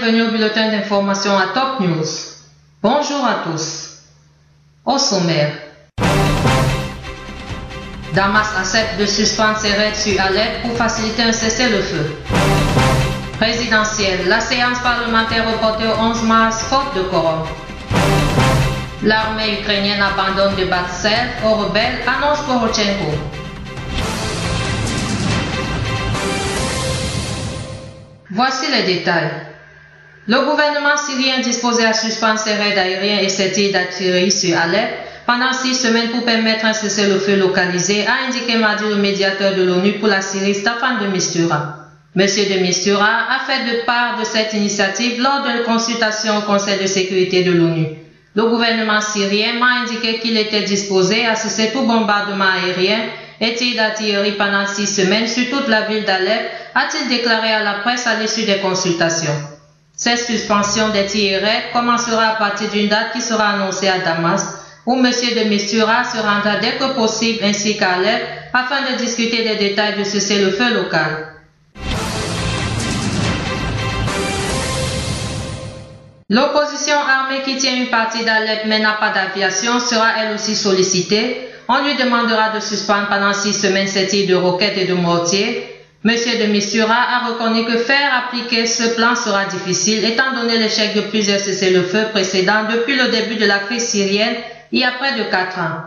bienvenue au bulletin d'information à Top News. Bonjour à tous. Au sommaire. Damas accepte de suspendre ses raids sur Alep pour faciliter un cessez-le-feu. Présidentielle, la séance parlementaire reportée au 11 mars, faute de quorum. L'armée ukrainienne abandonne Debaltseve aux rebelles, annonce Porochenko. Voici les détails. Le gouvernement syrien disposé à suspendre ses raids aériens et ses tirs d'artillerie sur Alep pendant 6 semaines pour permettre un cessez-le-feu localisé, a indiqué mardi le médiateur de l'ONU pour la Syrie, Staffan de Mistura. Monsieur de Mistura a fait part de cette initiative lors de consultation au Conseil de sécurité de l'ONU. Le gouvernement syrien m'a indiqué qu'il était disposé à cesser tout bombardement aérien et tir d'artillerie pendant 6 semaines sur toute la ville d'Alep, a-t-il déclaré à la presse à l'issue des consultations. Cette suspension des tirs commencera à partir d'une date qui sera annoncée à Damas, où M. de Mistura se rendra dès que possible ainsi qu'à Alep afin de discuter des détails de cessez-le-feu local. L'opposition armée qui tient une partie d'Alep mais n'a pas d'aviation sera elle aussi sollicitée. On lui demandera de suspendre pendant 6 semaines ses tirs de roquettes et de mortiers. M. de Mistura a reconnu que faire appliquer ce plan sera difficile étant donné l'échec de plusieurs cessez-le-feu précédents depuis le début de la crise syrienne il y a près de 4 ans.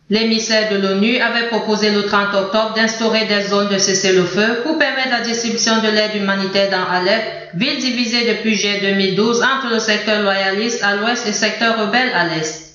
L'émissaire de l'ONU avait proposé le 30 octobre d'instaurer des zones de cessez-le-feu pour permettre la distribution de l'aide humanitaire dans Alep, ville divisée depuis juillet 2012 entre le secteur loyaliste à l'ouest et le secteur rebelle à l'est.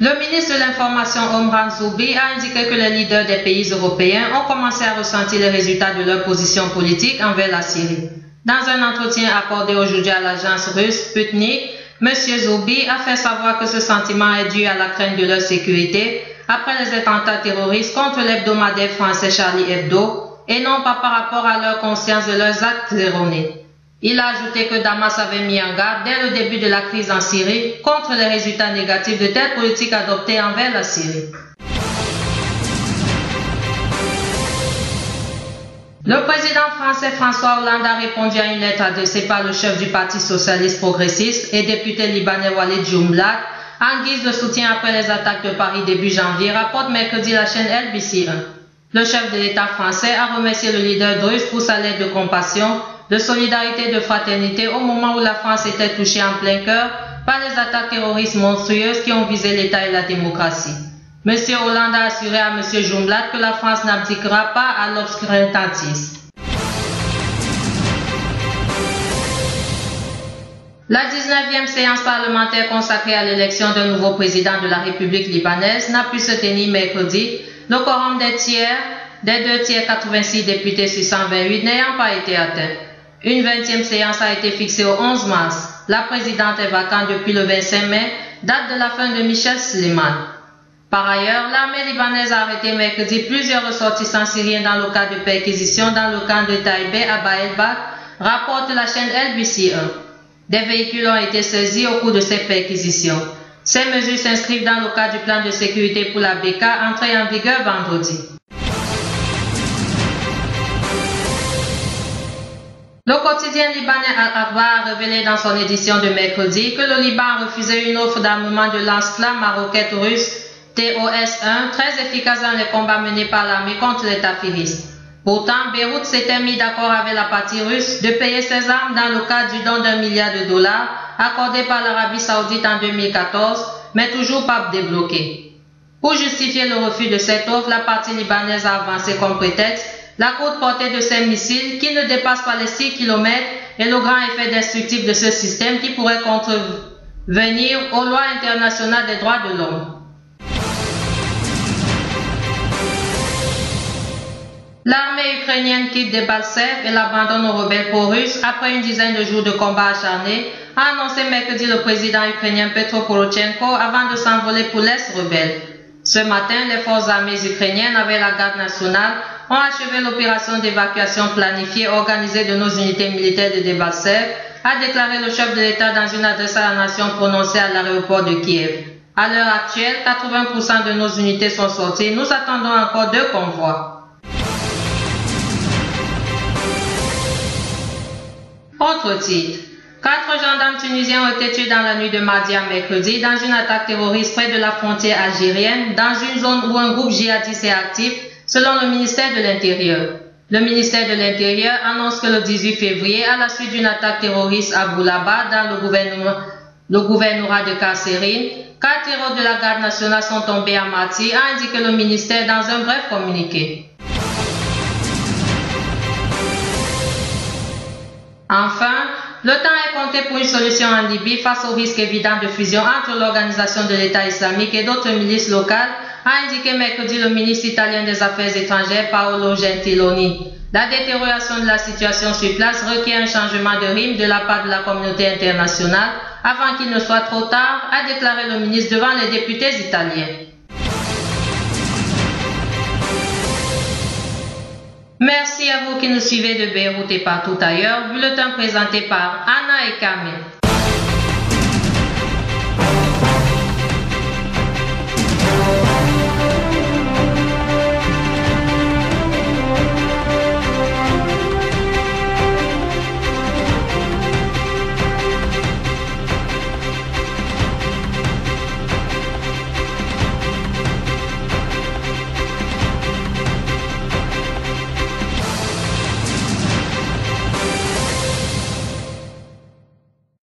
Le ministre de l'Information Omran Zoubi a indiqué que les leaders des pays européens ont commencé à ressentir les résultats de leur position politique envers la Syrie. Dans un entretien accordé aujourd'hui à l'agence russe Sputnik, M. Zoubi a fait savoir que ce sentiment est dû à la crainte de leur sécurité après les attentats terroristes contre l'hebdomadaire français Charlie Hebdo et non pas par rapport à leur conscience de leurs actes erronés. Il a ajouté que Damas avait mis en garde dès le début de la crise en Syrie contre les résultats négatifs de telles politiques adoptées envers la Syrie. Le président français François Hollande a répondu à une lettre adressée par le chef du Parti socialiste progressiste et député libanais Walid Jumblat en guise de soutien après les attaques de Paris début janvier, rapporte mercredi la chaîne LBC1. Le chef de l'État français a remercié le leader russe pour sa lettre de compassion, de solidarité et de fraternité au moment où la France était touchée en plein cœur par les attaques terroristes monstrueuses qui ont visé l'État et la démocratie. M. Hollande a assuré à M. Jumblat que la France n'abdiquera pas à l'obscurantisme. La 19e séance parlementaire consacrée à l'élection d'un nouveau président de la République libanaise n'a pu se tenir mercredi, le quorum des 2 tiers 86 députés sur 128 n'ayant pas été atteint. Une 20e séance a été fixée au 11 mars. La présidente est vacante depuis le 25 mai, date de la fin de Michel Sleiman. Par ailleurs, l'armée libanaise a arrêté mercredi plusieurs ressortissants syriens dans le cadre de perquisitions dans le camp de Taïbé à Baelbak, rapporte la chaîne LBC1. Des véhicules ont été saisis au cours de ces perquisitions. Ces mesures s'inscrivent dans le cadre du plan de sécurité pour la BK entré en vigueur vendredi. Le quotidien libanais Al-Akhbar a révélé dans son édition de mercredi que le Liban a refusé une offre d'armement de lance-flammes à roquettes russes TOS-1, très efficace dans les combats menés par l'armée contre les tafiristes. Pourtant, Beyrouth s'était mis d'accord avec la partie russe de payer ses armes dans le cadre du don d'$1 milliard accordé par l'Arabie Saoudite en 2014, mais toujours pas débloqué. Pour justifier le refus de cette offre, la partie libanaise a avancé comme prétexte la courte portée de ces missiles qui ne dépassent pas les 6 km et le grand effet destructif de ce système qui pourrait contrevenir aux lois internationales des droits de l'homme. L'armée ukrainienne quitte Debaltseve et l'abandonne aux rebelles pro-russes après une dizaine de jours de combats acharnés, a annoncé mercredi le président ukrainien Petro Porochenko avant de s'envoler pour l'Est rebelle. Ce matin, les forces armées ukrainiennes avec la garde nationale ont achevé l'opération d'évacuation planifiée organisée de nos unités militaires de Debaltseve, a déclaré le chef de l'État dans une adresse à la nation prononcée à l'aéroport de Kiev. À l'heure actuelle, 80% de nos unités sont sorties. Nous attendons encore 2 convois. Autre titre. 4 gendarmes tunisiens ont été tués dans la nuit de mardi à mercredi dans une attaque terroriste près de la frontière algérienne, dans une zone où un groupe djihadiste est actif, selon le ministère de l'Intérieur. Le ministère de l'Intérieur annonce que le 18 février, à la suite d'une attaque terroriste à Boulaba, dans le gouvernorat de Kasserine, 4 héros de la garde nationale sont tombés à martyr, a indiqué le ministère dans un bref communiqué. Enfin, le temps est compté pour une solution en Libye face au risque évident de fusion entre l'organisation de l'État islamique et d'autres milices locales, a indiqué mercredi le ministre italien des Affaires étrangères Paolo Gentiloni. La détérioration de la situation sur place requiert un changement de rythme de la part de la communauté internationale avant qu'il ne soit trop tard, a déclaré le ministre devant les députés italiens. Merci à vous qui nous suivez de Beyrouth et partout ailleurs. Bulletin présenté par Anna et Kamel.